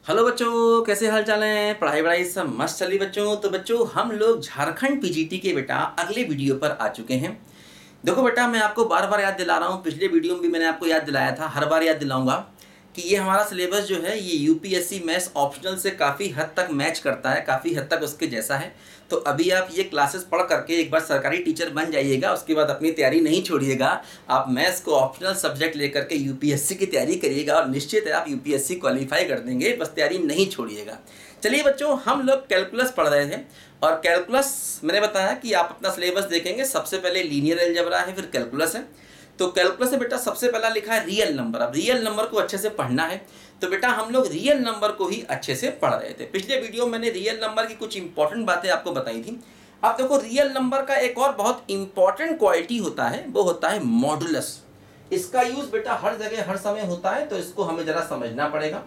Hello बच्चों, कैसे हाल चाल हैं। पढ़ाई वढ़ाई सब मस्त चली बच्चों। तो बच्चों हम लोग झारखंड पीजीटी के बेटा अगले वीडियो पर आ चुके हैं। देखो बेटा, मैं आपको बार बार याद दिला रहा हूँ, पिछले वीडियो में भी मैंने आपको याद दिलाया था, हर बार याद दिलाऊंगा कि ये हमारा सिलेबस जो है ये यूपीएससी मैथ्स ऑप्शनल से काफ़ी हद तक मैच करता है, काफ़ी हद तक उसके जैसा है। तो अभी आप ये क्लासेस पढ़ करके एक बार सरकारी टीचर बन जाइएगा, उसके बाद अपनी तैयारी नहीं छोड़िएगा। आप मैथ्स को ऑप्शनल सब्जेक्ट लेकर के यूपीएससी की तैयारी करिएगा और निश्चित है आप यूपीएससी क्वालिफाई कर देंगे, बस तैयारी नहीं छोड़िएगा। चलिए बच्चों, हम लोग कैलकुलस पढ़ रहे थे और कैलकुलस मैंने बताया कि आप अपना सिलेबस देखेंगे, सबसे पहले लीनियर अलजेब्रा है, फिर कैलकुलस है। तो कैलकुलस में बेटा सबसे पहला लिखा है रियल नंबर। अब रियल नंबर को अच्छे से पढ़ना है, तो बेटा हम लोग रियल नंबर को ही अच्छे से पढ़ रहे थे। पिछले वीडियो में मैंने रियल नंबर की कुछ इंपॉर्टेंट बातें आपको बताई थी। अब देखो, रियल नंबर का एक और बहुत इंपॉर्टेंट क्वालिटी होता है, वो होता है मॉडुलस। इसका यूज बेटा हर जगह हर समय होता है, तो इसको हमें जरा समझना पड़ेगा।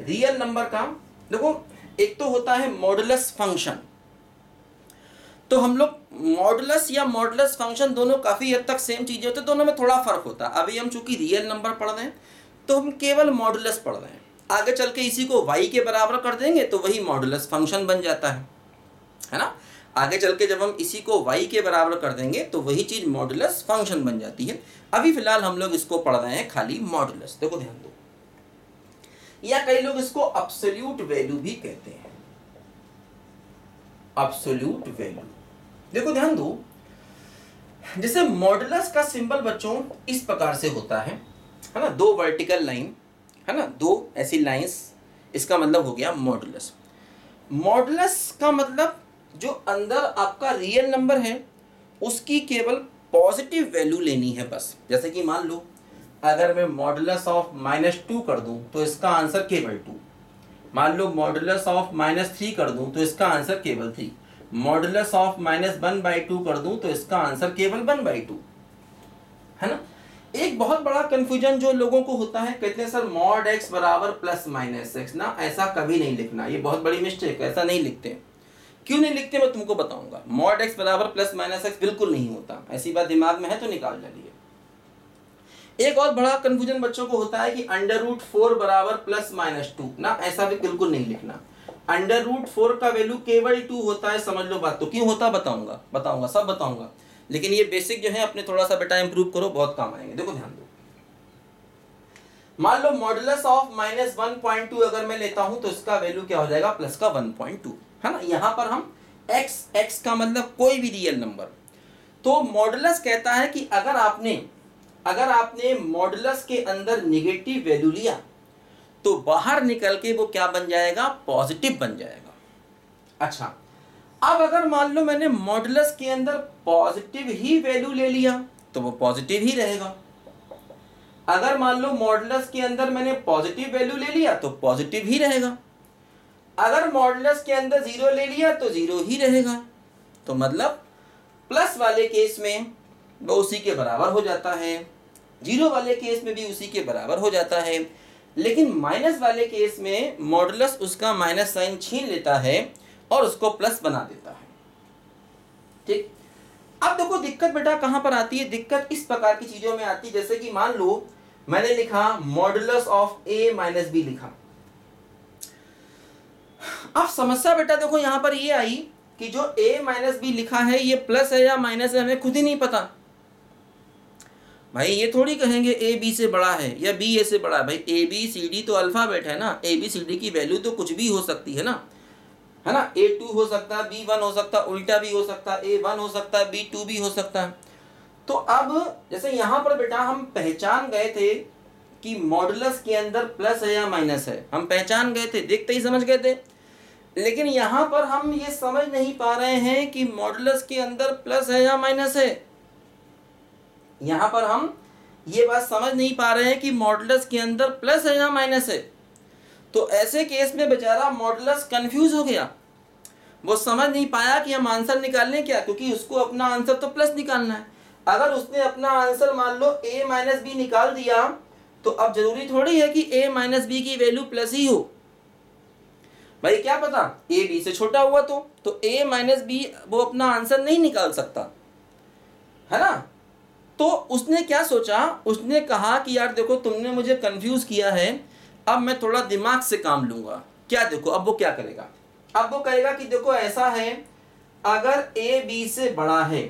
रियल नंबर का देखो, एक तो होता है मॉडुलस फंक्शन। तो हम लोग मॉडुलस या मॉडुलस फंक्शन दोनों काफ़ी हद तक सेम चीज़ें होते हैं, दोनों में थोड़ा फर्क होता है। अभी हम चूंकि रियल नंबर पढ़ रहे हैं तो हम केवल मॉडुलस पढ़ रहे हैं। आगे चल के इसी को y के बराबर कर देंगे तो वही मॉडुलस फंक्शन बन जाता है ना। आगे चल के जब हम इसी को y के बराबर कर देंगे तो वही चीज़ मॉडुलस फंक्शन बन जाती है। अभी फिलहाल हम लोग इसको पढ़ रहे हैं खाली मॉडुलस। देखो ध्यान दो, या कई लोग इसको अब्सोल्यूट वैल्यू भी कहते हैं, अब्सोल्यूट वैल्यू। देखो ध्यान दो, जैसे मॉडुलस का सिंबल बच्चों इस प्रकार से होता है ना, दो वर्टिकल लाइन है ना, दो ऐसी लाइंस, इसका मतलब हो गया मॉडुलस। मॉडुलस का मतलब जो अंदर आपका रियल नंबर है उसकी केवल पॉजिटिव वैल्यू लेनी है बस। जैसे कि मान लो अगर मैं मॉडुलस ऑफ -2 कर दूं तो इसका आंसर केवल 2। मान लो मॉडुलस ऑफ -3 कर दूं तो इसका आंसर केवल 3। मॉडुलस ऑफ -1/2 कर दूं तो इसका आंसर केवल 1/2 है ना। एक बहुत बड़ा कंफ्यूजन जो लोगों को होता है, कहते हैं सर मॉड x बराबर +-x ना, ऐसा कभी नहीं लिखना, ये बहुत बड़ी मिस्टेक है, ऐसा नहीं लिखते। क्यों नहीं लिखते मैं तुमको बताऊंगा। मॉड x बराबर +-x बिल्कुल नहीं होता, ऐसी बात दिमाग में है तो निकाल डालिए। एक और बड़ा कंफ्यूजन बच्चों को होता है कि √4 बराबर +-2 ना, ऐसा भी बिल्कुल नहीं लिखना। √4 का वैल्यू केवल 2 होता है, समझ लो बात। तो क्यों होता बताऊंगा सब बताऊंगा, लेकिन ये बेसिक जो है अपने थोड़ा सा बेटा इंप्रूव करो, बहुत काम आएंगे। देखो ध्यान दो, मान लो मॉडुलस ऑफ -1.2 अगर मैं लेता हूं तो इसका वैल्यू क्या हो जाएगा, प्लस का 1.2 है ना। यहां पर हम x का मतलब कोई भी रियल नंबर। तो मॉडुलस कहता है कि अगर आपने मॉडुलस के अंदर निगेटिव वैल्यू लिया तो बाहर निकल के वो क्या बन जाएगा, पॉजिटिव बन जाएगा। अच्छा, अब अगर मान लो मैंने मॉडुलस के अंदर पॉजिटिव ही वैल्यू ले लिया तो वो पॉजिटिव ही रहेगा। अगर मान लो मॉडुलस के अंदर मैंने पॉजिटिव वैल्यू ले लिया तो पॉजिटिव ही रहेगा। अगर मॉडुलस के अंदर 0 ले लिया तो 0 ही रहेगा। तो मतलब प्लस वाले केस में वो उसी के बराबर हो जाता है, 0 वाले केस में भी उसी के बराबर हो जाता है, लेकिन माइनस वाले केस में मॉडुलस उसका माइनस साइन छीन लेता है और उसको प्लस बना देता है। ठीक, अब देखो दिक्कत बेटा कहां पर आती है। दिक्कत इस प्रकार की चीजों में आती है, जैसे कि मान लो मैंने लिखा मॉडुलस ऑफ a - b लिखा। अब समस्या बेटा देखो यहां पर ये आई कि जो a - b लिखा है ये प्लस है या माइनस है, हमें खुद ही नहीं पता। भाई ये थोड़ी कहेंगे a b से बड़ा है या b a से बड़ा है। भाई a b c d तो अल्फाबेट है ना, a b c d की वैल्यू तो कुछ भी हो सकती है ना, a2 हो सकता है, b1 हो सकता है, उल्टा भी हो सकता है, a1 हो सकता है, b2 भी हो सकता है। तो अब जैसे यहाँ पर बेटा हम पहचान गए थे कि मॉडुलस के अंदर प्लस है या माइनस है, हम पहचान गए थे, देखते ही समझ गए थे। लेकिन यहाँ पर हम ये समझ नहीं पा रहे हैं कि मॉडुलस के अंदर प्लस है या माइनस है। यहाँ पर हम ये बात समझ नहीं पा रहे हैं कि मॉडुलस के अंदर प्लस है या माइनस है। तो ऐसे केस में बेचारा मॉडुलस कंफ्यूज हो गया, वो समझ नहीं पाया कि हम आंसर निकालने क्या, क्योंकि उसको अपना आंसर तो प्लस निकालना है। अगर उसने अपना आंसर मान लो a - b निकाल दिया तो अब जरूरी थोड़ी है कि a - b की वैल्यू प्लस ही हो। भाई क्या पता a b से छोटा हुआ तो a - b वो अपना आंसर नहीं निकाल सकता है ना। तो उसने क्या सोचा, उसने कहा कि यार देखो तुमने मुझे कंफ्यूज किया है, अब मैं थोड़ा दिमाग से काम लूंगा। क्या देखो अब वो क्या करेगा, अब वो कहेगा कि देखो ऐसा है, अगर a b से बड़ा है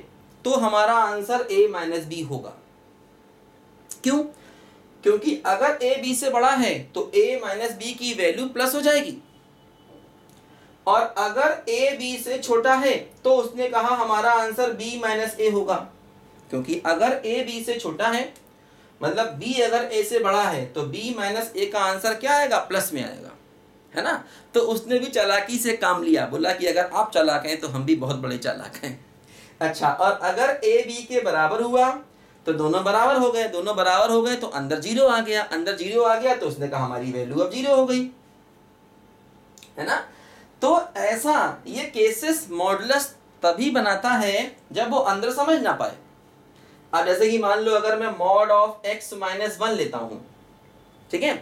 तो हमारा आंसर a माइनस बी होगा। क्यों? क्योंकि अगर a b से बड़ा है तो a माइनस बी की वैल्यू प्लस हो जाएगी, और अगर a b से छोटा है तो उसने कहा हमारा आंसर b माइनस ए होगा। क्योंकि अगर a b से छोटा है मतलब b अगर a से बड़ा है तो b माइनस ए का आंसर क्या आएगा, प्लस में आएगा, है ना। तो उसने भी चालाकी से काम लिया, बोला कि अगर आप चालाक हैं तो हम भी बहुत बड़े चालाक हैं। अच्छा, और अगर a b के बराबर हुआ तो दोनों बराबर हो गए, दोनों बराबर हो गए तो अंदर जीरो आ गया, अंदर जीरो आ गया तो उसने कहा हमारी वैल्यू अब जीरो हो गई, है ना। तो ऐसा ये केसेस मॉडुलस तभी बनाता है जब वो अंदर समझ ना पाए। अब जैसे कि मान लो अगर मैं मॉड ऑफ x माइनस 1 लेता हूं, ठीक है,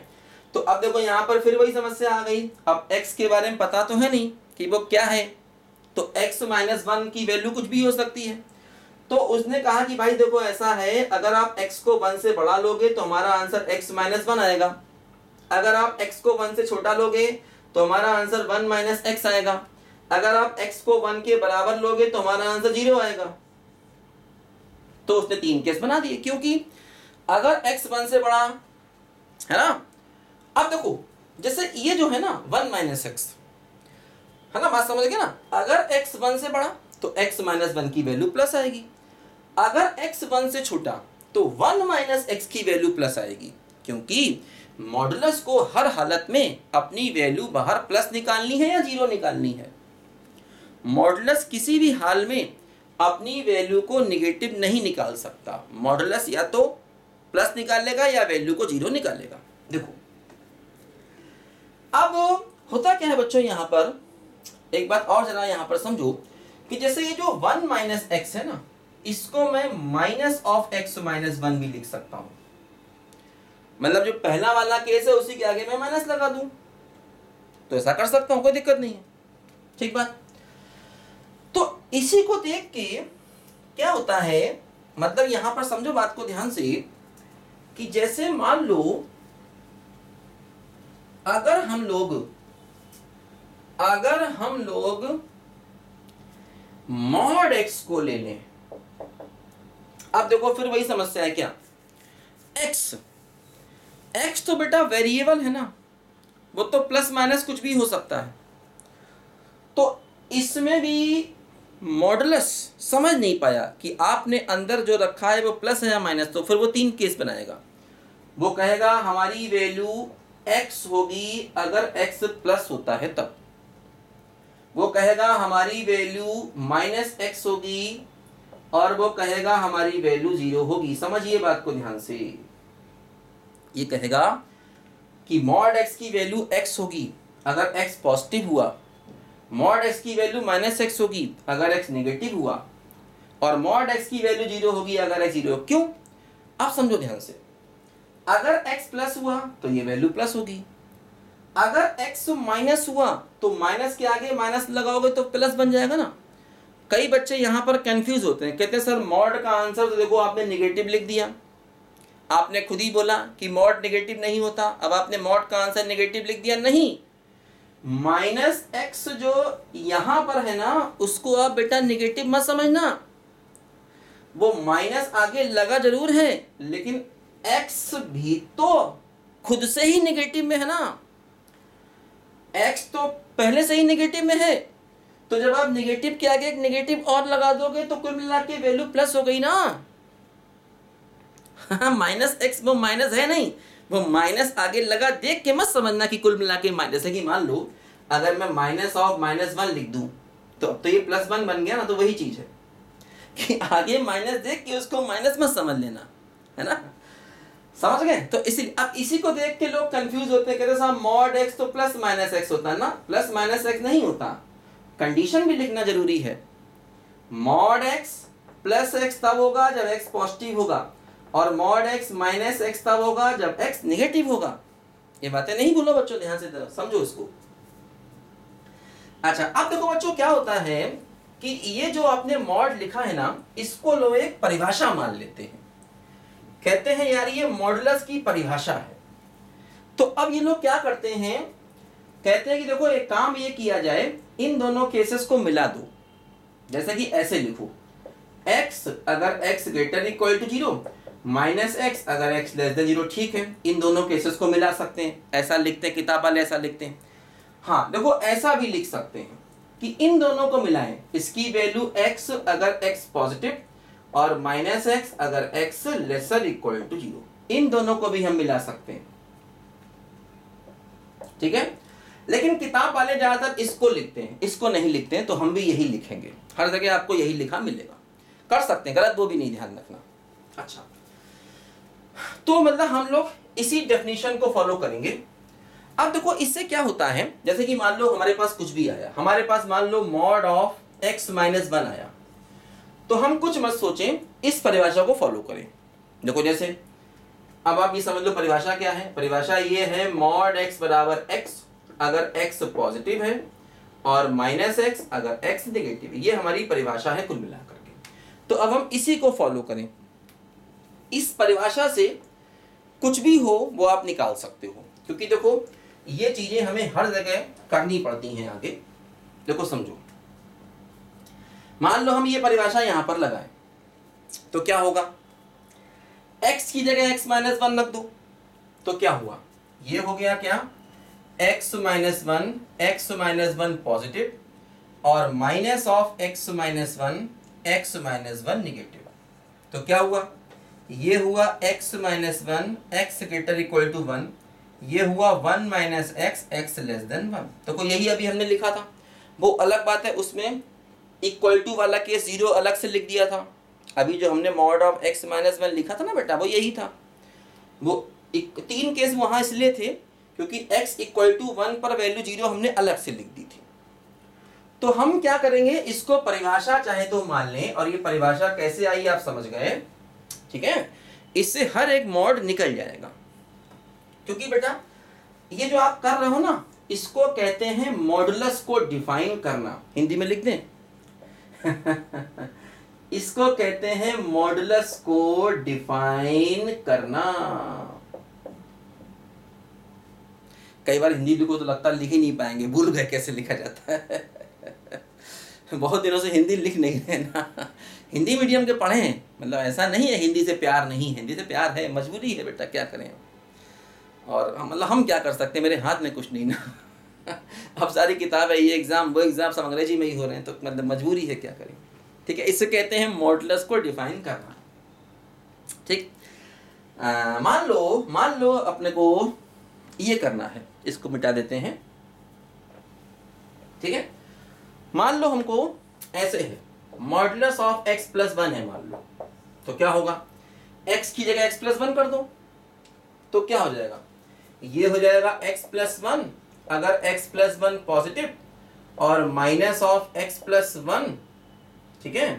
तो अब देखो यहां पर फिर वही समस्या आ गई। अब x के बारे में पता तो है नहीं कि वो क्या है, तो x माइनस 1 की वैल्यू कुछ भी हो सकती है। तो उसने कहा कि भाई देखो ऐसा है, अगर आप x को 1 से बड़ा लोगे तो हमारा आंसर x माइनस 1 आएगा, अगर आप x को 1 से छोटा लोगे तो हमारा आंसर 1 माइनस x आएगा, अगर आप x को 1 के बराबर लोगे तो हमारा आंसर 0 आएगा। तो उसने 3 केस बना दिए, क्योंकि अगर x 1 से बड़ा है ना। अब देखो जैसे ये जो है ना 1 माइनस एक्स, है ना, बात समझ गए ना। अगर x 1 से बड़ा तो x माइनस 1 की वैल्यू प्लस आएगी, अगर x 1 से छोटा तो 1 माइनस एक्स की वैल्यू प्लस आएगी, क्योंकि मॉडुलस को हर हालत में अपनी वैल्यू बाहर प्लस निकालनी है या जीरो निकालनी है। मॉडुलस किसी भी हाल में अपनी वैल्यू को निगेटिव नहीं निकाल सकता, मॉडुलस या तो प्लस निकालेगा या वैल्यू को जीरो निकालेगा। देखो अब होता क्या है बच्चों, यहां पर एक बात और जरा यहां पर समझो कि जैसे ये जो 1 माइनस एक्स है ना, इसको मैं माइनस ऑफ एक्स माइनस 1 भी लिख सकता हूं। मतलब जो पहला वाला केस है उसी के आगे मैं माइनस लगा दूं, तो ऐसा कर सकता हूं, कोई दिक्कत नहीं है, ठीक बात। तो इसी को देख के क्या होता है, मतलब यहां पर समझो बात को ध्यान से, कि जैसे मान लो अगर हम लोग मॉड एक्स को ले लें, अब देखो फिर वही समस्या है क्या, एक्स तो बेटा वेरिएबल है ना, वो तो प्लस माइनस कुछ भी हो सकता है। तो इसमें भी मॉडुलस समझ नहीं पाया कि आपने अंदर जो रखा है वो प्लस है या माइनस, तो फिर वो 3 केस बनाएगा। वो कहेगा हमारी वैल्यू x होगी अगर x प्लस होता है तब, वो कहेगा हमारी वैल्यू माइनस एक्स होगी, और वो कहेगा हमारी वैल्यू 0 होगी। समझिए बात को ध्यान से, ये कहेगा कि मॉड x की वैल्यू x होगी अगर x पॉजिटिव हुआ, मॉड x की वैल्यू माइनस एक्स होगी अगर x नेगेटिव हुआ, और मॉड x की वैल्यू 0 होगी अगर x 0। क्यों? आप समझो ध्यान से, अगर x प्लस हुआ तो ये वैल्यू प्लस होगी, अगर x माइनस हुआ तो माइनस के आगे माइनस लगाओगे तो प्लस बन जाएगा ना। कई बच्चे यहां पर कंफ्यूज होते हैं, कहते हैं सर मॉड का आंसर तो देखो आपने नेगेटिव लिख दिया, आपने खुद ही बोला कि मॉड नेगेटिव नहीं होता, अब आपने मॉड का आंसर नेगेटिव लिख दिया। नहीं, माइनस एक्स जो यहां पर है ना उसको आप बेटा नेगेटिव मत समझना, वो माइनस आगे लगा जरूर है लेकिन एक्स भी तो खुद से ही नेगेटिव में है ना, एक्स तो पहले से ही नेगेटिव में है, तो जब आप नेगेटिव के आगे एक नेगेटिव और लगा दोगे तो कुल मिला के वैल्यू प्लस हो गई ना। माइनस एक्स वो माइनस है नहीं, वो माइनस आगे लगा देख के मत समझना कि कुल मिला के माइनस है। कि मान लो अगर मैं माइनस ऑफ माइनस 1 लिख दूं तो अब तो ये प्लस 1 बन गया ना, तो वही चीज है कि आगे माइनस देख के उसको माइनस मत समझ लेना, है ना, समझ गए। तो इसीलिए अब इसी को देख के लोग कंफ्यूज होते हैं, कहते साहब मॉड एक्स तो प्लस माइनस एक्स होता है ना, प्लस माइनस एक्स नहीं होता, कंडीशन भी लिखना जरूरी है। मॉड एक्स प्लस एक्स तब होगा जब एक्स पॉजिटिव होगा, और मॉड एक्स माइनस एक्स तब होगा जब एक्स नेगेटिव होगा। ये बातें नहीं भूलो बच्चों, ध्यान से समझो इसको। अच्छा, अब देखो बच्चों क्या होता है कि ये जो आपने मॉड लिखा है ना, इसको लोग एक परिभाषा मान लेते हैं, कहते हैं यार ये मॉडुलस की परिभाषा है। तो अब ये लोग क्या करते हैं, कहते हैं कि देखो एक काम ये किया जाए, इन दोनों केसेस को मिला दो। जैसे कि ऐसे लिखो, x अगर x greater equal to 0 minus x अगर x लेस देन 0। ठीक है, इन दोनों केसेस को मिला सकते हैं, ऐसा लिखते हैं, किताब वाले ऐसा लिखते हैं। हाँ देखो ऐसा भी लिख सकते हैं कि इन दोनों को मिलाएं, इसकी वैल्यू x अगर x पॉजिटिव और माइनस x अगर x लेसर इक्वल टू 0, इन दोनों को भी हम मिला सकते हैं। ठीक है, लेकिन किताब वाले ज्यादातर इसको लिखते हैं, इसको नहीं लिखते हैं, तो हम भी यही लिखेंगे, हर जगह आपको यही लिखा मिलेगा। कर सकते हैं, गलत वो भी नहीं ध्यान रखना। अच्छा, तो मतलब हम लोग इसी डेफिनेशन को फॉलो करेंगे। अब देखो इससे क्या होता है, जैसे कि मान लो हमारे पास कुछ भी आया, हमारे पास मान लो मॉड ऑफ x माइनस 1 आया, तो हम कुछ मत सोचें, इस परिभाषा को फॉलो करें। देखो जैसे अब आप ये समझ लो परिभाषा क्या है। परिभाषा ये है मॉड x बराबर x अगर x पॉजिटिव है और माइनस x अगर x नेगेटिव है। ये हमारी परिभाषा है कुल मिलाकर के। तो अब हम इसी को फॉलो करें, इस परिभाषा से कुछ भी हो वो आप निकाल सकते हो, क्योंकि देखो ये चीजें हमें हर जगह करनी पड़ती हैं आगे। देखो समझो, मान लो हम ये परिभाषा यहां पर लगाएं तो क्या होगा, x की जगह x माइनस 1 रख दो तो क्या हुआ, ये हो गया क्या, x माइनस 1 पॉजिटिव और minus of x minus 1 negative. तो क्या हुआ, ये हुआ x minus 1 x greater equal to 1, ये हुआ 1 माइनस x लेस देन 1। तो को यही अभी हमने लिखा था। वो अलग बात है, उसमें इक्वल टू वाला केस 0 अलग से लिख दिया था। अभी जो हमने मॉड ऑफ x माइनस 1 लिखा था ना बेटा, वो यही था। वो 3 केस वहां इसलिए थे क्योंकि x इक्वल टू 1 पर वैल्यू 0 हमने अलग से लिख दी थी। तो हम क्या करेंगे, इसको परिभाषा चाहे तो मान लें, और ये परिभाषा कैसे आई आप समझ गए। ठीक है, इससे हर एक मॉड निकल जाएगा, क्योंकि बेटा ये जो आप कर रहे हो ना, इसको कहते हैं मॉडुलस को डिफाइन करना। हिंदी में लिख दें इसको कहते हैं मॉडुलस को डिफाइन करना। कई बार हिंदी लिखो तो लगता है लिख ही नहीं पाएंगे, भूल गए कैसे लिखा जाता है बहुत दिनों से हिंदी लिख नहीं रहे ना, हिंदी मीडियम के पढ़े हैं, मतलब ऐसा नहीं है हिंदी से प्यार नहीं है, हिंदी से प्यार है, मजबूरी है बेटा, क्या करें। और मतलब हम क्या कर सकते हैं, मेरे हाथ में कुछ नहीं ना अब सारी किताब है, ये एग्जाम वो एग्जाम सब अंग्रेजी में ही हो रहे हैं, तो मतलब मजबूरी है, क्या करें। ठीक है, इससे कहते हैं मॉडुलस को डिफाइन करना। ठीक, मान लो अपने को ये करना है, इसको मिटा देते हैं। ठीक है, मान लो हमको ऐसे है, मॉडुलस ऑफ x प्लस 1 है मान लो, तो क्या होगा, x की जगह x प्लस 1 कर दो तो क्या हो जाएगा, ये हो जाएगा x प्लस 1 अगर x प्लस 1 पॉजिटिव और माइनस ऑफ x प्लस 1, ठीक है,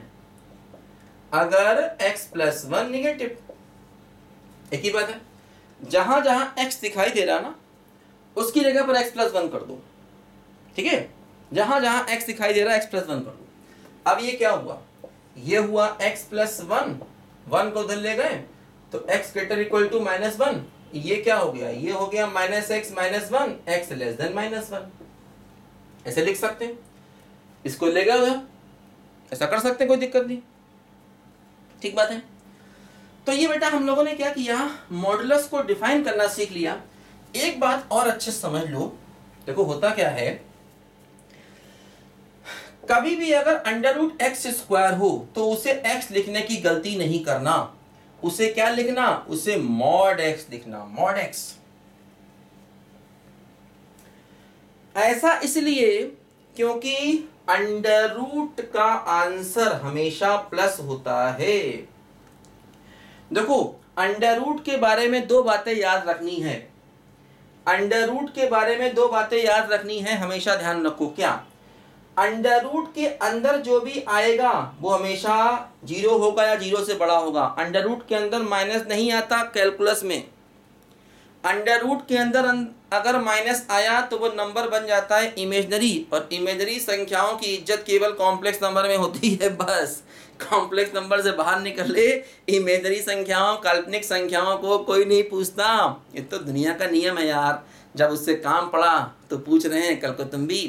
अगर x प्लस 1 निगेटिव। एक ही बात है, जहां जहां x दिखाई दे रहा ना उसकी जगह पर x प्लस 1 कर दो। ठीक है, जहां जहां x दिखाई दे रहा है x प्लस 1 कर दो। अब ये क्या हुआ, ये हुआ x प्लस 1 को उधर ले गए तो x greater equal to minus 1, ये क्या हो गया, ये हो गया minus x minus 1 x less than minus 1। ऐसे लिख सकते हैं, इसको ले गए उधर, ऐसा कर सकते हैं, कोई दिक्कत नहीं। ठीक बात है। तो ये बेटा हम लोगों ने क्या किया, मॉडुलस को डिफाइन करना सीख लिया। एक बात और अच्छे से समझ लो, देखो होता क्या है, कभी भी अगर अंडर रूट एक्स स्क्वायर हो तो उसे x लिखने की गलती नहीं करना, उसे क्या लिखना, उसे मॉड x लिखना, मॉड x। ऐसा इसलिए क्योंकि अंडर रूट का आंसर हमेशा प्लस होता है। देखो अंडर रूट के बारे में 2 बातें याद रखनी है, अंडर रूट के बारे में 2 बातें याद रखनी है, हमेशा ध्यान रखो। क्या, अंडर रूट के अंदर जो भी आएगा वो हमेशा 0 होगा या 0 से बड़ा होगा। अंडर रूट के अंदर माइनस नहीं आता कैलकुलस में, अंडर रूट के अंदर अगर माइनस आया तो वो नंबर बन जाता है इमेजनरी, और इमेजनरी संख्याओं की इज्जत केवल कॉम्प्लेक्स नंबर में होती है। बस कॉम्प्लेक्स नंबर से बाहर निकले, इमेजनरी संख्याओं, काल्पनिक संख्याओं को कोई नहीं पूछता। ये तो दुनिया का नियम है यार, जब उससे काम पड़ा तो पूछ रहे हैं कल को तुम भी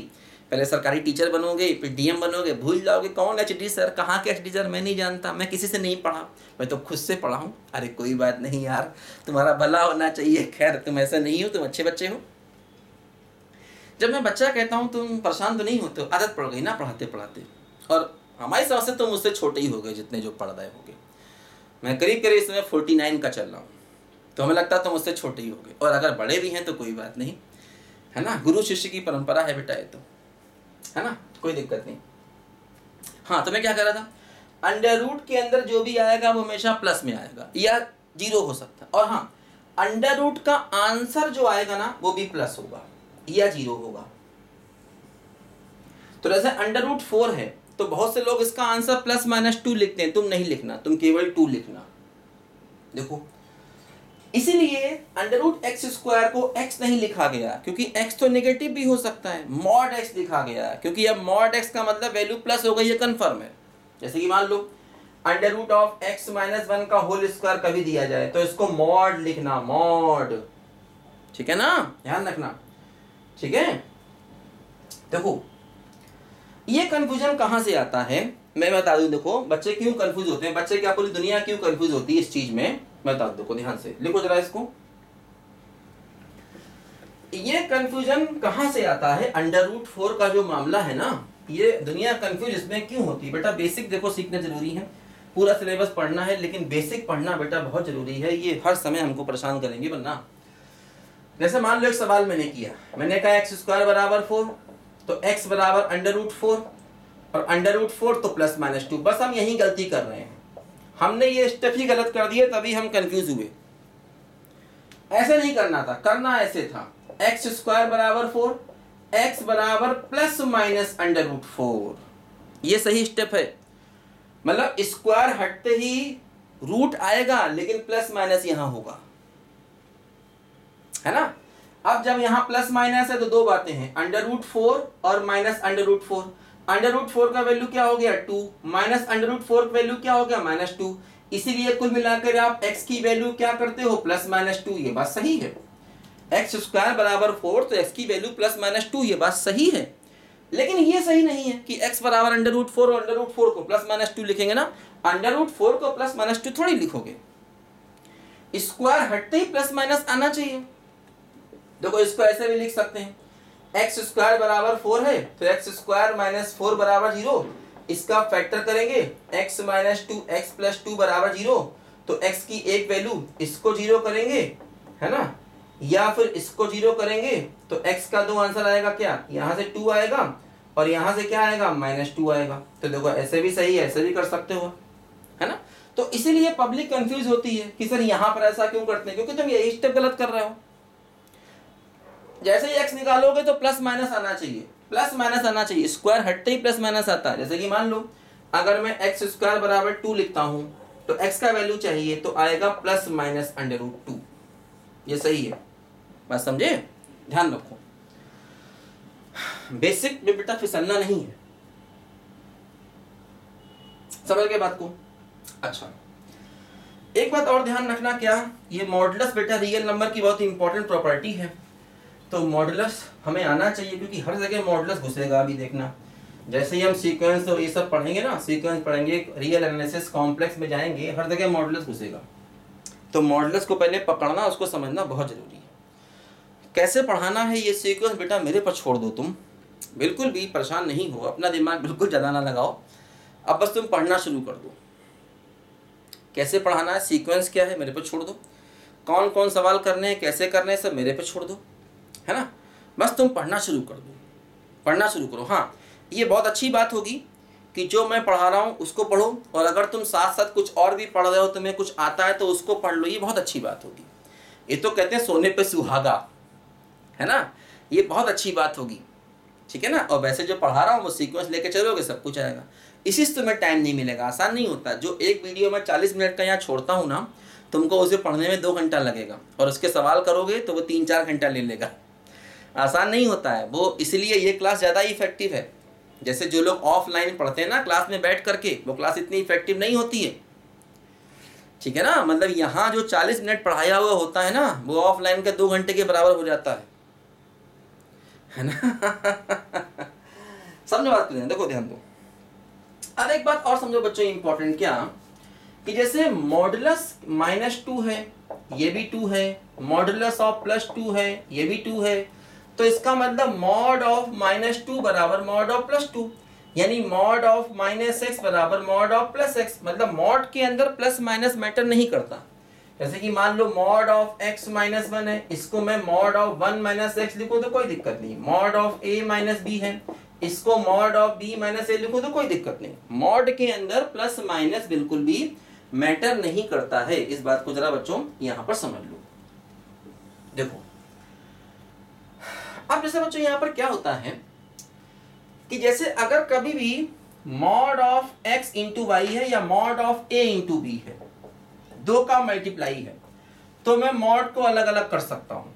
पहले सरकारी टीचर बनोगे फिर डीएम बनोगे, भूल जाओगे कौन एचडी सर, कहाँ के एचडी सर, मैं नहीं जानता, मैं किसी से नहीं पढ़ा, मैं तो खुद से पढ़ा हूँ। अरे कोई बात नहीं यार, तुम्हारा भला होना चाहिए। खैर तुम ऐसा नहीं हो, तुम अच्छे बच्चे हो। जब मैं बच्चा कहता हूँ तुम परेशान तो नहीं होते हो, आदत पड़ गई ना पढ़ाते पढ़ाते। और हमारी समझ से तुम मुझसे छोटे ही हो गए जितने जो पढ़ रहे होगे। मैं करीब करीब इस समय 49 का चल रहा हूँ, तो हमें लगता है तुम मुझसे छोटे ही हो गए। और अगर बड़े भी हैं तो कोई बात नहीं, है ना, गुरु शिष्य की परंपरा है बेटा, ये तो है ना, कोई दिक्कत नहीं। हाँ तो मैं क्या कर रहा था, अंडर रूट के अंदर जो भी आएगा वो हमेशा प्लस में आएगा या जीरो हो सकता है। और हाँ, अंडर रूट का आंसर जो आएगा ना वो भी प्लस होगा या जीरो होगा। तो जैसे अंडर रूट 4 है तो बहुत से लोग इसका आंसर +-2 लिखते हैं, तुम नहीं लिखना, तुम केवल 2 लिखना। देखो इसीलिए अंडर रूट x² को x नहीं लिखा गया क्योंकि x तो नेगेटिव भी हो सकता है, मॉड x लिखा गया क्योंकि अब मॉड x का मतलब वैल्यू प्लस हो गई, ये कंफर्म है। जैसे कि मान लो अंडर रूट ऑफ x - 1 का होल स्क्वायर कभी दिया जाए तो इसको मॉड लिखना, मॉड, ठीक है ना, ध्यान रखना, ठीक है। देखो ये कंफ्यूजन कहाँ से आता है मैं बता दूं। देखो बच्चे क्यों कंफ्यूज होते हैं, बच्चे क्या पूरी दुनिया क्यों कंफ्यूज होती है इस चीज में, मैं बता दूं। देखो ध्यान से लिखो जरा इसको, ये कंफ्यूजन कहाँ से आता है। अंडर रूट 4 का जो मामला है ना, ये दुनिया कंफ्यूज इसमें क्यों होती है। बेटा बेसिक देखो सीखना जरूरी है, पूरा सिलेबस पढ़ना है लेकिन बेसिक पढ़ना बेटा बहुत जरूरी है, ये हर समय हमको परेशान करेंगे वरना। जैसे मान लो एक सवाल मैंने किया, मैंने कहा x² = 4, तो x बराबर अंडर रूट 4 और अंडर रूट 4 तो +-2। बस हम यही गलती कर रहे हैं, हमने ये स्टेप ही गलत कर दिए तभी हम कंफ्यूज हुए। ऐसे नहीं करना था, करना ऐसे था, x² = 4, x बराबर +- अंडर रूट 4, ये सही स्टेप है। मतलब स्क्वायर हटते ही रूट आएगा लेकिन +- यहां होगा, है ना। अब जब यहाँ +- है तो दो बातें हैं, अंडर रूट 4 और minus under root 4। Under root 4 का वैल्यू क्या हो गया 2, माइनस अंडर रूट 4 का वैल्यू क्या हो गया -2। इसीलिए कुल मिलाकर आप x की वैल्यू क्या करते हो +-2, ये बात सही है। x² = 4 तो x की वैल्यू +-2, ये बात सही है। लेकिन ये सही नहीं है कि x बराबर अंडर रूट 4 और अंडर रूट 4 को +-2 लिखेंगे ना, अंडर रूट 4 को +-2 थोड़ी लिखोगे, स्क्वायर हटते ही +- आना चाहिए। देखो इसको ऐसे भी लिख सकते हैं, x² = 4 है तो x² - 4 = 0, इसका फैक्टर करेंगे x - 2 x + 2 = 0, तो x की एक वैल्यू इसको 0 करेंगे, है ना, या फिर इसको 0 करेंगे तो x का दो आंसर आएगा, क्या यहाँ से 2 आएगा और यहाँ से क्या आएगा -2 आएगा। तो देखो ऐसे भी सही है, ऐसे भी कर सकते हो, है ना। तो इसीलिए पब्लिक कंफ्यूज होती है कि सर यहाँ पर ऐसा क्यों करते हैं, क्योंकि तुम यही स्टेप गलत कर रहे हो। जैसे ही x निकालोगे तो +- आना चाहिए, +- आना चाहिए, स्क्वायर हटते ही +- आता है। जैसे कि मान लो अगर मैं x² = 2 लिखता हूं तो x का वैल्यू चाहिए तो आएगा +- अंडर रूट 2, ये सही है, बात समझे, ध्यान रखो। बेसिक में बेटा फिसलना नहीं है, समझ गए बात को। अच्छा एक बात और ध्यान रखना, क्या ये मॉडुलस बेटा रियल नंबर की बहुत इंपॉर्टेंट प्रॉपर्टी है, तो मॉडुलस हमें आना चाहिए क्योंकि हर जगह मॉडुलस घुसेगा। अभी देखना जैसे ही हम सीक्वेंस और ये सब पढ़ेंगे ना, सीक्वेंस पढ़ेंगे, रियल एनालिसिस कॉम्प्लेक्स में जाएंगे, हर जगह मॉडुलस घुसेगा। तो मॉडुलस को पहले पकड़ना, उसको समझना बहुत जरूरी है। कैसे पढ़ाना है ये सीक्वेंस बेटा मेरे पर छोड़ दो, तुम बिल्कुल भी परेशान नहीं हो, अपना दिमाग बिल्कुल ज़्यादा ना लगाओ, अब बस तुम पढ़ना शुरू कर दो। कैसे पढ़ाना है, सीक्वेंस क्या है मेरे पर छोड़ दो, कौन कौन सवाल करने हैं, कैसे करने हैं, सब मेरे पे छोड़ दो, है ना। बस तुम पढ़ना शुरू कर दो, पढ़ना शुरू करो। हाँ ये बहुत अच्छी बात होगी कि जो मैं पढ़ा रहा हूँ उसको पढ़ो, और अगर तुम साथ साथ कुछ और भी पढ़ रहे हो, तुम्हें कुछ आता है तो उसको पढ़ लो, ये बहुत अच्छी बात होगी। ये तो कहते हैं सोने पे सुहागा, है ना, ये बहुत अच्छी बात होगी, ठीक है ना। और वैसे जो पढ़ा रहा हूँ वो सीक्वेंस लेके चलोगे सब कुछ आएगा। इसी से तुम्हें टाइम नहीं मिलेगा, आसान नहीं होता। जो एक वीडियो में 40 मिनट का यहाँ छोड़ता हूँ ना, तुमको उसे पढ़ने में 2 घंटा लगेगा और उसके सवाल करोगे तो वो 3-4 घंटा ले लेगा, आसान नहीं होता है वो। इसलिए ये क्लास ज़्यादा इफेक्टिव है। जैसे जो लोग ऑफलाइन पढ़ते हैं ना क्लास में बैठ करके, वो क्लास इतनी इफेक्टिव नहीं होती है, ठीक है ना। मतलब यहाँ जो 40 मिनट पढ़ाया हुआ होता है ना, वो ऑफलाइन के 2 घंटे के बराबर हो जाता है। है ना। समझो बात को, देखो ध्यान दो। अब एक बात और समझो बच्चों, इंपॉर्टेंट क्या, कि जैसे मॉडुलस -2 है, ये भी 2 है, मॉडुलस ऑफ +2 है, ये भी 2 है, तो इसका मतलब मॉड ऑफ -2 बराबर मॉड ऑफ +2, यानी मॉड ऑफ -x बराबर मॉड ऑफ +x, मतलब मॉड के अंदर प्लस माइनस मैटर नहीं करता। जैसे कि मान लो मॉड ऑफ x -1 है, इसको मैं मॉड ऑफ 1 - x लिखूं तो कोई दिक्कत नहीं। मॉड ऑफ a - b है, इसको मॉड ऑफ b - a लिखूं तो कोई दिक्कत नहीं। मॉड के अंदर प्लस माइनस बिल्कुल भी मैटर नहीं करता है। इस बात को जरा बच्चों यहां पर समझ लो। देखो अब जैसे बच्चों यहां पर क्या होता है कि जैसे अगर कभी भी mod of x into y है या mod of a into b है, दो का मल्टीप्लाई है, तो मैं मॉड को अलग अलग कर सकता हूं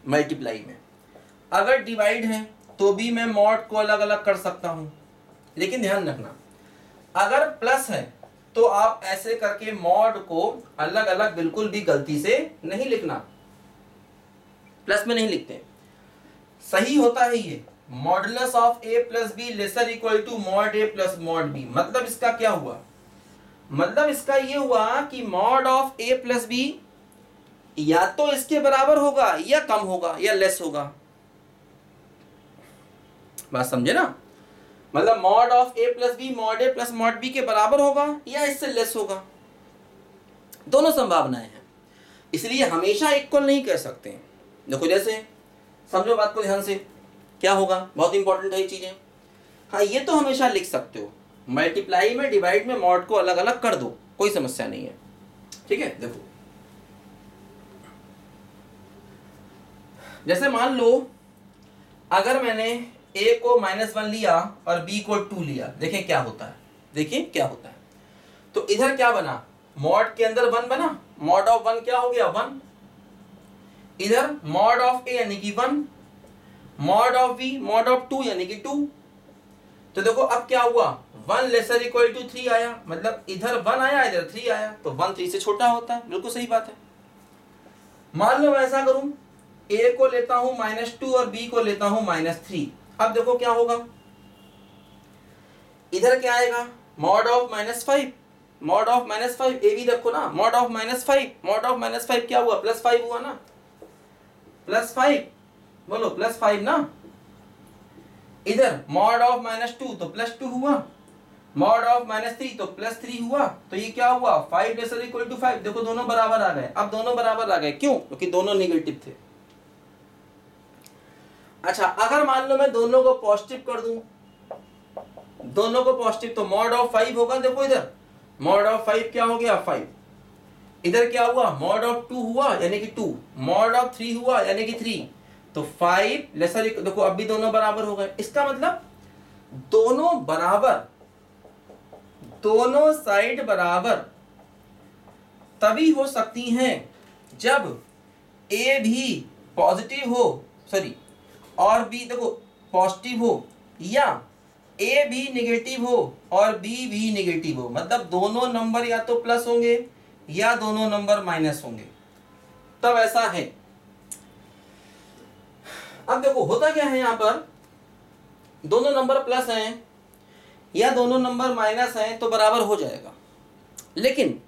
मल्टीप्लाई में। अगर डिवाइड है तो भी मैं मॉड को अलग अलग कर सकता हूं। लेकिन ध्यान रखना, अगर प्लस है तो आप ऐसे करके मॉड को अलग अलग बिल्कुल भी गलती से नहीं लिखना, प्लस में नहीं लिखते, सही होता है ये modulus of a plus b lesser equal to mod a plus mod b। मतलब इसका क्या हुआ, मतलब इसका ये हुआ कि mod of a plus b या तो इसके बराबर होगा या कम होगा या लेस होगा। बात समझे ना, मतलब mod of a plus b mod a plus mod b के बराबर होगा या इससे लेस होगा, दोनों संभावनाएं हैं, इसलिए हमेशा इक्वल नहीं कह सकते। देखो जैसे समझो बात को ध्यान से, क्या होगा, बहुत इंपॉर्टेंट है ये चीजें। हाँ ये तो हमेशा लिख सकते हो, मल्टीप्लाई में डिवाइड में मॉड को अलग अलग कर दो, कोई समस्या नहीं है, ठीक है। देखो जैसे मान लो अगर मैंने a को -1 लिया और b को 2 लिया, देखें क्या होता है, देखिए क्या होता है। तो इधर क्या बना, मॉड के अंदर 1 बना, मॉड ऑफ 1 क्या हो गया 1, इधर मॉड ऑफ a यानी कि 1, mod of b mod of 2 यानी कि 2। तो देखो अब क्या हुआ, 1 लेसर इक्वल टू 3 आया, मतलब इधर 1 आया इधर 3 आया, तो 1 3 से छोटा होता है, बिल्कुल सही बात है। मान लो मैं ऐसा करूं, a को लेता हूं -2 और b को लेता हूं -3। अब देखो क्या होगा, इधर क्या आएगा mod of -5, mod of -5 a भी रखो ना, मॉड ऑफ -5, मॉड ऑफ -5 क्या हुआ +5 हुआ ना, +5 बोलो +5 ना। इधर मॉड ऑफ -2 तो +2 हुआ, मॉड ऑफ -3 तो +3 हुआ, तो ये क्या हुआ 5 लेसर इक्वल टू 5। देखो दोनों बराबर आ गए, अब दोनों बराबर आ गए क्यों, क्योंकि दोनों नेगेटिव थे। अच्छा अगर मान लो मैं दोनों को पॉजिटिव कर दूं, दोनों को पॉजिटिव, तो मॉड ऑफ 5 होगा, देखो इधर मॉड ऑफ 5 क्या हो गया 5, इधर क्या हुआ मॉड ऑफ 2 हुआ यानी कि 2, मॉड ऑफ 3 हुआ यानी कि 3, तो 5 लेसर, देखो अब भी दोनों बराबर हो गए। इसका मतलब दोनों बराबर, दोनों साइड बराबर तभी हो सकती हैं जब a भी पॉजिटिव हो, सॉरी और b देखो पॉजिटिव हो, या a भी नेगेटिव हो और b भी नेगेटिव हो, मतलब दोनों नंबर या तो प्लस होंगे या दोनों नंबर माइनस होंगे, तब ऐसा है। अब देखो होता क्या है, यहां पर दोनों नंबर प्लस हैं या दोनों नंबर माइनस हैं तो बराबर हो जाएगा। लेकिन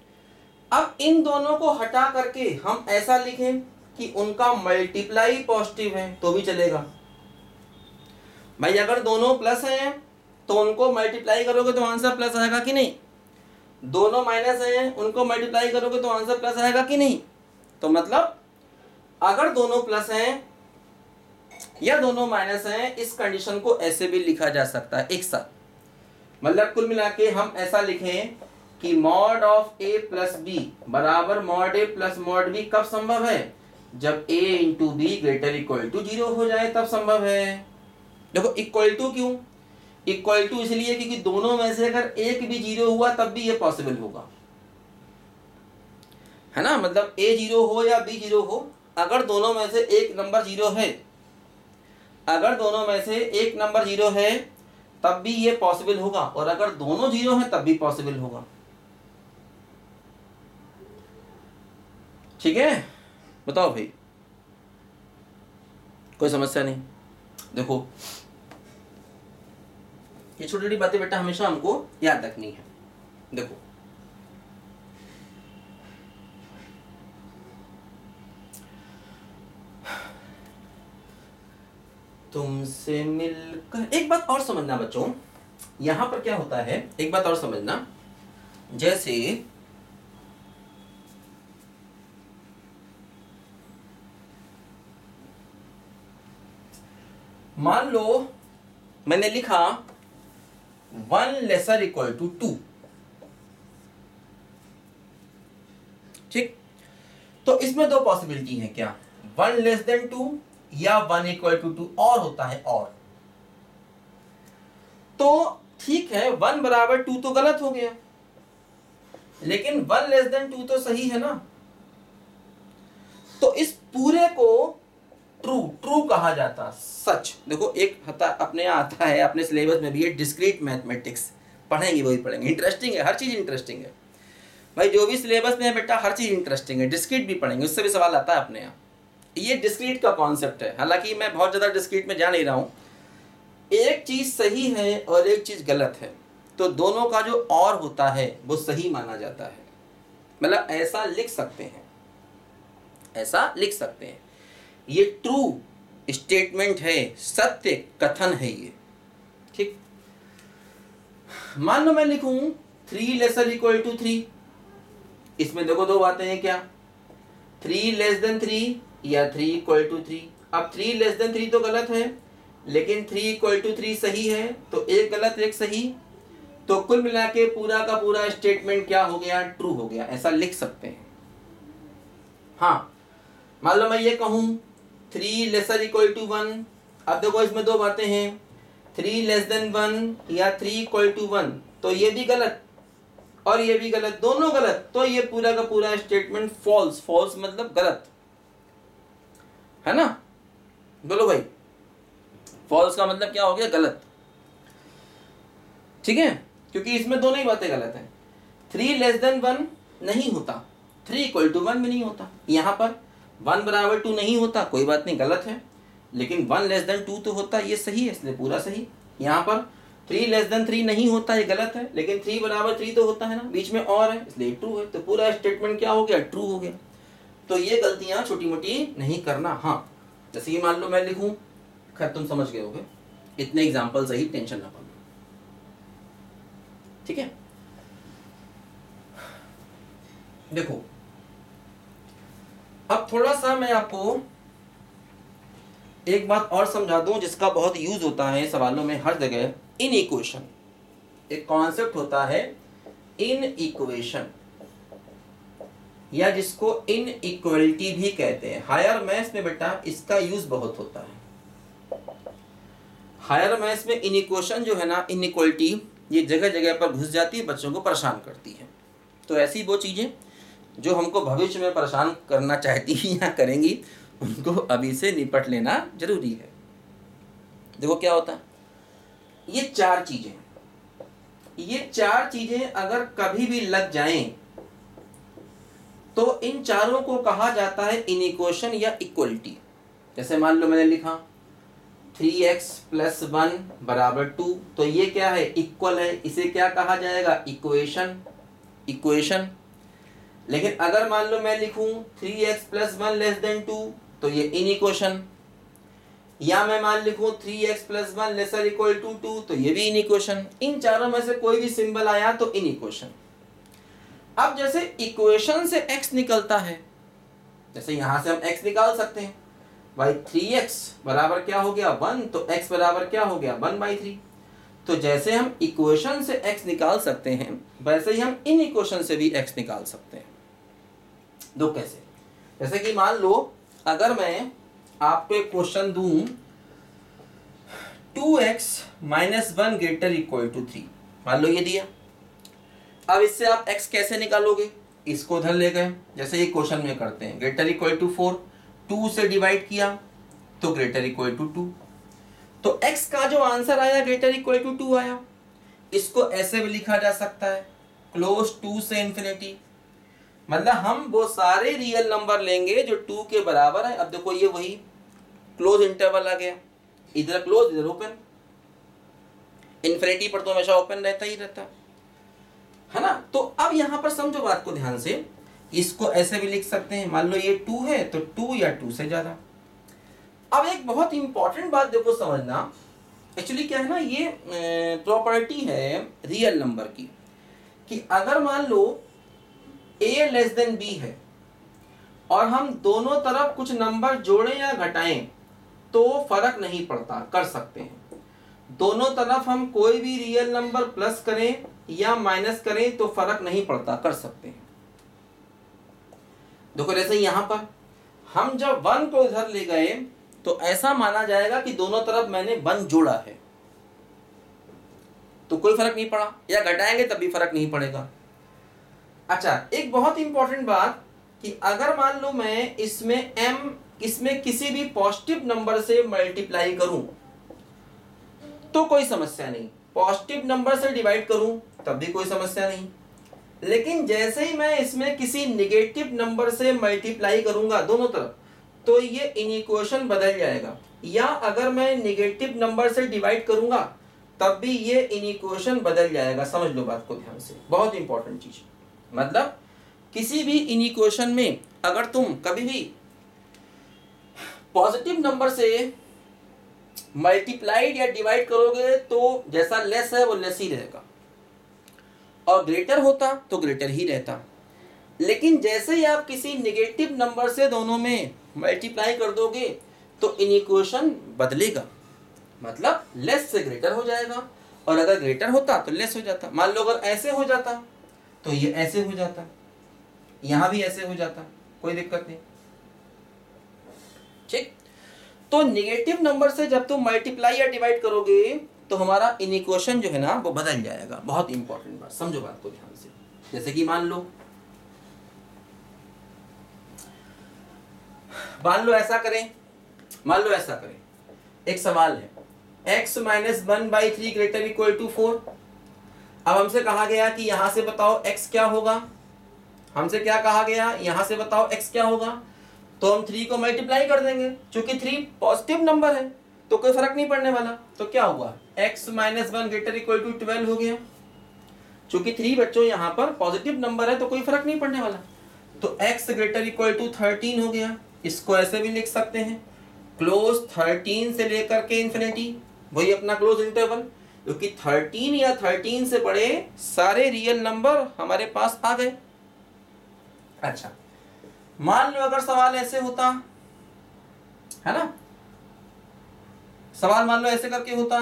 अब इन दोनों को हटा करके हम ऐसा लिखें कि उनका मल्टीप्लाई पॉजिटिव है तो भी चलेगा। भाई अगर दोनों प्लस हैं तो उनको मल्टीप्लाई करोगे तो आंसर प्लस आएगा कि नहीं, दोनों माइनस हैं उनको मल्टीप्लाई करोगे तो आंसर प्लस आएगा कि नहीं। तो मतलब अगर दोनों प्लस हैं या दोनों माइनस हैं, इस कंडीशन को ऐसे भी लिखा जा सकता है एक साथ। मतलब कुल मिला के हम ऐसा लिखें कि mod of a plus b बराबर mod a plus mod b कब संभव है, जब a into b greater equal to 0 हो जाए तब संभव है। देखो इक्वल टू क्यों, इक्वल टू इसलिए क्योंकि दोनों में से अगर एक भी 0 हुआ तब भी ये पॉसिबल होगा, है ना। मतलब a 0 हो या b 0 हो, अगर दोनों में से एक नंबर 0 है, अगर दोनों में से एक नंबर 0 है तब भी ये पॉसिबल होगा, और अगर दोनों 0 हैं तब भी पॉसिबल होगा। ठीक है, बताओ भाई, कोई समस्या नहीं। देखो ये छोटी छोटी बातें बेटा हमेशा हमको याद रखनी है। देखो तुमसे मिलकर, एक बात और समझना बच्चों, यहां पर क्या होता है, एक बात और समझना, जैसे मान लो मैंने लिखा 1 लेसर इक्वल टू 2, ठीक, तो इसमें दो पॉसिबिलिटी है, क्या 1 लेस देन 2 या 1 इक्वल टू 2, और होता है और, तो ठीक है 1 बराबर 2 तो गलत हो गया, लेकिन 1 लेस देन 2 तो सही है ना। तो इस पूरे को ट्रू कहा जाता, सच। देखो एक होता अपने आता है, अपने सिलेबस में भी है डिस्क्रीट मैथमेटिक्स, पढ़ेंगे वही पढ़ेंगे, इंटरेस्टिंग है, हर चीज इंटरेस्टिंग है भाई, जो भी सिलेबस में है बेटा हर चीज इंटरेस्टिंग है। डिस्क्रीट भी पढ़ेंगे, उससे भी सवाल आता है अपने यहाँ। ये डिस्क्रीट का कॉन्सेप्ट है, हालांकि मैं बहुत ज्यादा डिस्क्रीट में जा नहीं रहा हूँ। एक चीज सही है और एक चीज गलत है, तो दोनों का जो और होता है वो सही माना जाता है, मतलब ऐसा लिख सकते हैं, ऐसा लिख सकते हैं, ये ट्रू स्टेटमेंट है, सत्य कथन है ये, ठीक। मान लो मैं लिखूं 3 लेसर इक्वल टू 3, इसमें देखो दो बातें हैं, क्या 3 लेस देन 3 या 3 इक्वल टू 3। अब 3 लेस देन 3 तो गलत है, लेकिन 3 इक्वल टू 3 सही है, तो एक गलत एक सही, तो कुल मिला के पूरा का पूरा स्टेटमेंट क्या हो गया, ट्रू हो गया, ऐसा लिख सकते हैं। हाँ मान लो मैं ये कहूं 3 लेसर इक्वल टू 1, अब देखो इसमें दो बातें हैं, 3 लेस देन 1 या 3 इक्वल टू 1, तो ये भी गलत और ये भी गलत, दोनों गलत, तो ये पूरा का पूरा स्टेटमेंट फॉल्स, फॉल्स मतलब गलत है ना, बोलो भाई, फॉल्स का मतलब क्या हो गया, गलत, ठीक है, क्योंकि इसमें दोनों ही बातें गलत हैं। 3 लेस देन 1 नहीं होता, 3 इक्वल टू 1 भी नहीं होता, यहाँ पर 1 बराबर 2 नहीं होता, कोई बात नहीं, गलत है, लेकिन 1 लेस देन 2 तो होता, ये सही है, इसलिए पूरा सही। यहाँ पर 3 लेस देन 3 नहीं होता, ये गलत है, लेकिन 3 बराबर 3 तो होता है ना, बीच में और है, इसलिए ट्रू है, तो पूरा स्टेटमेंट क्या हो गया, ट्रू हो गया। तो ये गलतियां छोटी मोटी नहीं करना। हाँ जैसे कि मान लो मैं लिखूं, खैर तुम समझ गए होगे, इतने एग्जाम्पल सही, टेंशन ना पालो, ठीक है। देखो अब थोड़ा सा मैं आपको एक बात और समझा दूं जिसका बहुत यूज होता है सवालों में हर जगह, इन इक्वेशन, एक कॉन्सेप्ट होता है इन इक्वेशन, या जिसको इन इक्वलिटी भी कहते हैं। हायर मैथ्स में बेटा इसका यूज बहुत होता है। हायर मैथ्स में इन इक्वेशन जो है ना, इन इक्वलिटी, ये जगह जगह पर घुस जाती है, बच्चों को परेशान करती है। तो ऐसी वो चीजें जो हमको भविष्य में परेशान करना चाहती हैं या करेंगी, उनको अभी से निपट लेना जरूरी है। देखो क्या होता है, ये चार चीजें अगर कभी भी लग जाएं तो इन चारों को कहा जाता है इनइक्वेशन या इक्वलिटी। जैसे मान लो मैंने लिखा 3x + 1 = 2, तो ये क्या है, इक्वल है, इसे क्या कहा जाएगा, इक्वेशन। लेकिन अगर मान लो मैं लिखूं 3x + 1 > 2, तो ये इनइक्वेशन। या मैं मान लिखूं 3x + 1 ≤ 2, तो ये भी इनइक्वेशन। इन चारों में से कोई भी सिंबल आया तो इनइक्वेशन। अब जैसे इक्वेशन से x निकलता है, जैसे यहां से हम x निकाल सकते हैं, भाई 3x बराबर क्या हो गया 1, तो x बराबर क्या हो गया 1/3। तो जैसे हम इक्वेशन से x निकाल सकते हैं, वैसे ही हम इन इक्वेशन से भी x निकाल सकते हैं। दो कैसे, जैसे कि मान लो अगर मैं आपको एक क्वेश्चन दूं 2x - 1 ≥ 3, मान लो ये दिया। अब इससे आप x कैसे निकालोगे, इसको उधर ले गए, जैसे ये क्वेश्चन में करते हैं, > 4, 2 से डिवाइड किया तो > 2। तो x का जो आंसर आया > 2 आया। इसको ऐसे भी लिखा जा सकता है क्लोज टू से इंफिनिटी, मतलब हम वो सारे रियल नंबर लेंगे जो 2 के बराबर है। अब देखो ये वही क्लोज इंटरवल आ गया, इधर क्लोज इधर ओपन, इन्फिनिटी पर तो हमेशा ओपन रहता ही रहता है ना। तो अब यहां पर समझो बात को ध्यान से, इसको ऐसे भी लिख सकते हैं, मान लो ये 2 है तो 2 या 2 से ज्यादा। अब एक बहुत इंपॉर्टेंट बात देखो समझना, एक्चुअली क्या है ना, ये प्रॉपर्टी है रियल नंबर की, कि अगर मान लो a लेस देन b है और हम दोनों तरफ कुछ नंबर जोड़ें या घटाएं तो फर्क नहीं पड़ता, कर सकते हैं। दोनों तरफ हम कोई भी रियल नंबर प्लस करें या माइनस करें तो फर्क नहीं पड़ता, कर सकते हैं। देखो जैसे यहां पर हम जब 1 को इधर ले गए तो ऐसा माना जाएगा कि दोनों तरफ मैंने 1 जोड़ा है, तो कोई फर्क नहीं पड़ा, या घटाएंगे तब भी फर्क नहीं पड़ेगा। अच्छा, एक बहुत इंपॉर्टेंट बात कि अगर मान लो मैं इसमें किसी भी पॉजिटिव नंबर से मल्टीप्लाई करूं तो कोई समस्या नहीं, पॉजिटिव नंबर से डिवाइड करूं तब भी कोई समस्या नहीं। लेकिन जैसे ही मैं इसमें किसी नेगेटिव नंबर से मल्टीप्लाई करूंगा दोनों तरफ, तो ये इनइक्वेशन बदल जाएगा, या अगर मैं नेगेटिव नंबर से डिवाइड करूंगा तब भी ये इनइक्वेशन बदल जाएगा। समझ लो बात को ध्यान से, बहुत इंपॉर्टेंट चीज। मतलब किसी भी इनइक्वेशन में अगर तुम कभी भी पॉजिटिव नंबर से मल्टीप्लाइड या डिवाइड करोगे तो जैसा लेस है वो लेस ही रहेगा, और ग्रेटर होता तो ग्रेटर ही रहता। लेकिन जैसे ही आप किसी नेगेटिव नंबर से दोनों में मल्टीप्लाई कर दोगे तो इनइक्वेशन बदलेगा, मतलब लेस से ग्रेटर हो जाएगा, और अगर ग्रेटर होता तो लेस हो जाता। मान लो अगर ऐसे हो जाता तो ये ऐसे हो जाता, यहां भी ऐसे हो जाता, कोई दिक्कत नहीं। ठीक, तो नेगेटिव नंबर से जब तुम मल्टीप्लाई या डिवाइड करोगे तो हमारा इनइक्वेशन जो है ना वो बदल जाएगा। बहुत इंपॉर्टेंट बात, समझो बात को ध्यान से। जैसे कि मान लो ऐसा करें, एक सवाल है, x minus 1/3 greater equal to 4। अब हमसे कहा गया कि यहां से बताओ x क्या होगा, हमसे क्या कहा गया, यहां से बताओ x क्या होगा, तो हम 3 को मल्टीप्लाई कर देंगे, क्योंकि 3 पॉजिटिव नंबर है तो कोई फर्क नहीं पड़ने वाला। तो क्या हुआ, x minus 1 greater equal to 12 हो गया, क्योंकि 3 बच्चों यहाँ पर पॉजिटिव नंबर है तो कोई फर्क नहीं पड़ने वाला। तो x ग्रेटर इक्वल टू 13 हो गया। इसको ऐसे भी लिख सकते हैं, क्लोज 13 से लेकर के इन्फिनिटी, वही अपना क्लोज इंटरवल, क्योंकि 13 या 13 से बड़े सारे रियल नंबर हमारे पास आ गए। अच्छा, मान लो अगर सवाल ऐसे होता है ना, सवाल मान लो ऐसे करके होता,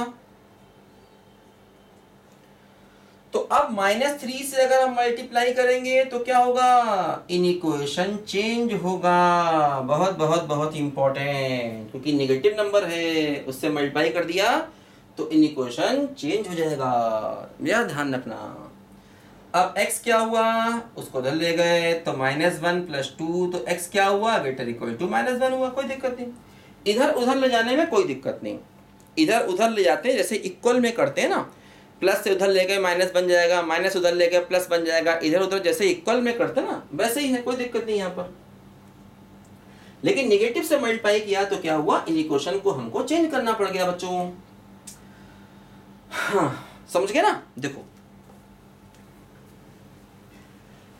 तो अब -3 से अगर हम मल्टीप्लाई करेंगे तो क्या होगा, इनइक्वेशन चेंज होगा। बहुत बहुत बहुत इंपॉर्टेंट, क्योंकि नेगेटिव नंबर है उससे मल्टीप्लाई कर दिया तो इनइक्वेशन चेंज हो जाएगा, मेरा ध्यान रखना। अब x क्या हुआ, उसको उधर ले गए तो -1 + 2, तो x क्या हुआ, ग्रेटर इक्वल टू -1 हुआ, कोई दिक्कत नहीं। इधर उधर ले जाने में कोई दिक्कत नहीं, इधर उधर ले जाते हैं जैसे इक्वल में करते हैं ना, प्लस से उधर ले गए माइनस बन जाएगा, माइनस उधर ले गए प्लस बन जाएगा, इधर उधर जैसे इक्वल में करते हैं ना वैसे ही है, कोई दिक्कत नहीं यहाँ पर। लेकिन नेगेटिव से मल्टीप्लाई किया तो क्या हुआ, इन इक्वेशन को हमको चेंज करना पड़ गया बच्चों। हाँ, समझ गए ना। देखो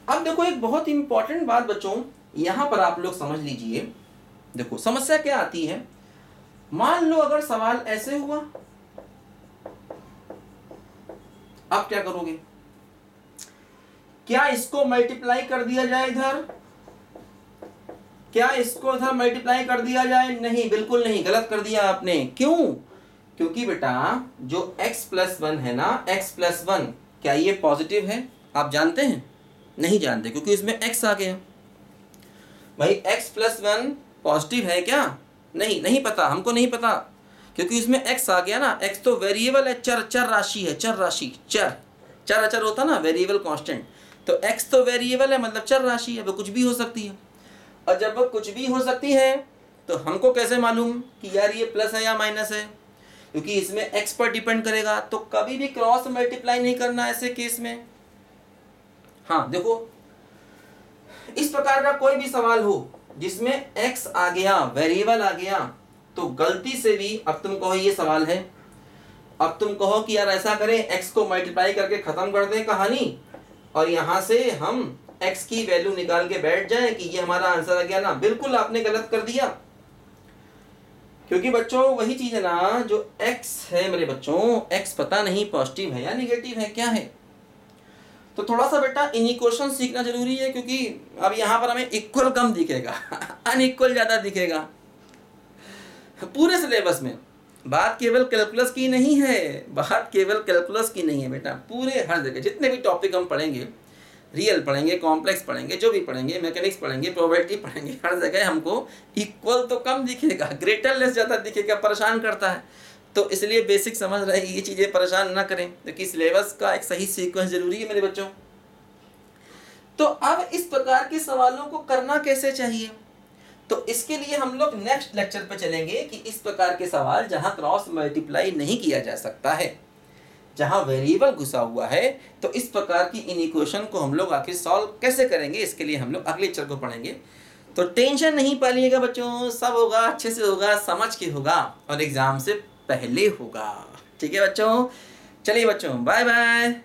अब देखो एक बहुत इंपॉर्टेंट बात बच्चों यहां पर आप लोग समझ लीजिए। देखो समस्या क्या आती है, मान लो अगर सवाल ऐसे हुआ, आप क्या करोगे, क्या इसको मल्टीप्लाई कर दिया जाए इधर, क्या इसको इधर मल्टीप्लाई कर दिया जाए, नहीं, बिल्कुल नहीं, गलत कर दिया आपने। क्यों, क्योंकि बेटा जो x + 1 है ना, x + 1 क्या ये पॉजिटिव है, आप जानते हैं, नहीं जानते, क्योंकि इसमें x आ गया। भाई x + 1 पॉजिटिव है क्या, नहीं पता, हमको नहीं पता, क्योंकि इसमें x आ गया ना। x तो वेरिएबल है, चर राशि है, चर राशि, चर अचर होता ना, वेरिएबल कांस्टेंट, तो x तो वेरिएबल है मतलब चर राशि है, वो कुछ भी हो सकती है। और जब वो कुछ भी हो सकती है तो हमको कैसे मालूम कि यार ये प्लस है या माइनस है, क्योंकि इसमें x पर डिपेंड करेगा, तो कभी भी क्रॉस मल्टीप्लाई नहीं करना ऐसे केस में। हाँ देखो, इस प्रकार का कोई भी सवाल हो जिसमें x आ गया, वेरिएबल आ गया, तो गलती से भी अब तुम कहो ये सवाल है, अब तुम कहो कि यार ऐसा करें x को मल्टीप्लाई करके खत्म कर दें कहानी और यहाँ से हम x की वैल्यू निकाल के बैठ जाए कि ये हमारा आंसर आ गया ना, बिल्कुल आपने गलत कर दिया। क्योंकि बच्चों वही चीज है ना, जो x है मेरे बच्चों, x पता नहीं पॉजिटिव है या निगेटिव है, क्या है। तो थोड़ा सा बेटा इनइक्वेशन सीखना जरूरी है, क्योंकि अब यहाँ पर हमें इक्वल कम दिखेगा अनइक्वल ज्यादा दिखेगा पूरे सिलेबस में। बात केवल कैलकुलस की नहीं है, बात केवल कैलकुलस की नहीं है बेटा, पूरे हर जगह जितने भी टॉपिक हम पढ़ेंगे, रियल पढ़ेंगे, कॉम्प्लेक्स पढ़ेंगे, जो भी पढ़ेंगे, मैकेनिक्स पढ़ेंगे, प्रोबेबिलिटी पढ़ेंगे, हर जगह हमको इक्वल तो कम दिखेगा, ग्रेटर लेस ज़्यादा दिखेगा, परेशान करता है। तो इसलिए बेसिक समझ रहे ये चीज़ें परेशान ना करें, क्योंकि सिलेबस का एक सही सीक्वेंस जरूरी है मेरे बच्चों। तो अब इस प्रकार के सवालों को करना कैसे चाहिए, तो इसके लिए हम लोग नेक्स्ट लेक्चर पे चलेंगे कि इस प्रकार के सवाल जहां क्रॉस मल्टीप्लाई नहीं किया जा सकता है, जहां वेरिएबल घुसा हुआ है, तो इस प्रकार की इनइक्वेशन को हम लोग आखिर सॉल्व कैसे करेंगे, इसके लिए हम लोग अगले लेक्चर को पढ़ेंगे। तो टेंशन नहीं पालिएगा बच्चों, सब होगा अच्छे से होगा, समझ के होगा और एग्जाम से पहले होगा। ठीक है बच्चों, चलिए बच्चों, बाय बाय।